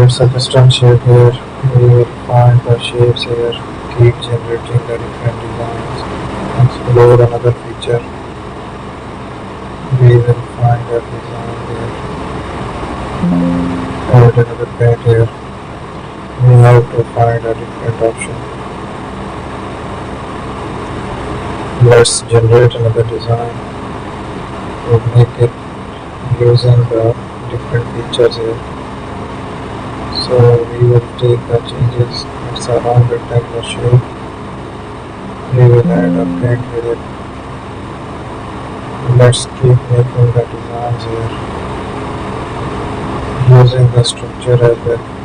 it's a custom shape here. We will find the shapes here, keep generating the different designs, explore another feature. We will find a design here, add another pen here. We have to find a different option. Let's generate another design to make it using the different features here. So we will take the changes. It's a round rectangular shape. We will add a print with it. Let's keep making the designs here using the structure as well.